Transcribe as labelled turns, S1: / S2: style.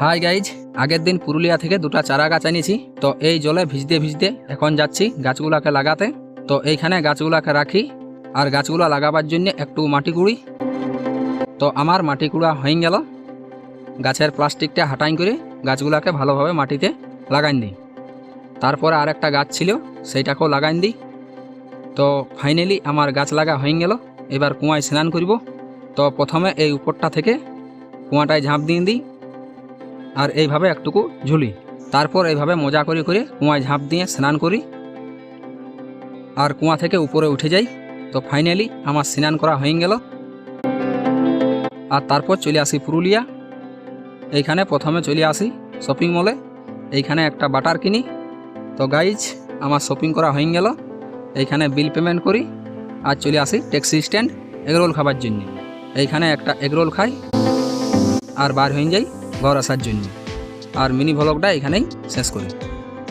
S1: Hi guys, আগের দিন পুরুলিয়া থেকে দুটো চারা গাছ এনেছি। তো এই জলে ভিজতে ভিজতে এখন যাচ্ছি গাছগুলাকে লাগাতে। তো এইখানে গাছগুলাকে রাখি আর গাছগুলা লাগাবার জন্য একটু মাটি কুড়ি। তো আমার মাটি কুড়া হয়ে গেল। গাছের প্লাস্টিকটা হাঁটাই করে গাছগুলাকে ভালোভাবে মাটিতে লাগাই দিই। তারপরে আর একটা গাছ ছিল সেইটাকেও লাগাই দিই। তো ফাইনালি আমার গাছ লাগা হয়ে গেল। এবার কুয়ায় স্নান করব। তো প্রথমে এই উপরটা থেকে কুয়াটায় ঝাঁপ দিয়ে দিই আর এইভাবে একটুকু ঝুলি। তারপর এইভাবে মজা করে করে কুয়ায় ঝাঁপ দিয়ে স্নান করি আর কুয়া থেকে উপরে উঠে যাই। তো ফাইনালি আমার স্নান করা হয়ে গেল। আর তারপর চলে আসি পুরুলিয়া। এইখানে প্রথমে চলে আসি শপিং মলে। এইখানে একটা বাটার কিনি। তো গাইজ, আমার শপিং করা হয়ে গেল। এইখানে বিল পেমেন্ট করি আর চলে আসি ট্যাক্সি স্ট্যান্ড এগরোল খাবার জন্য। এইখানে একটা এগরোল খাই আর বার হয়ে যাই ঘর আসার জন্য। আর মিনি ভ্লগটা এখানেই শেষ করি।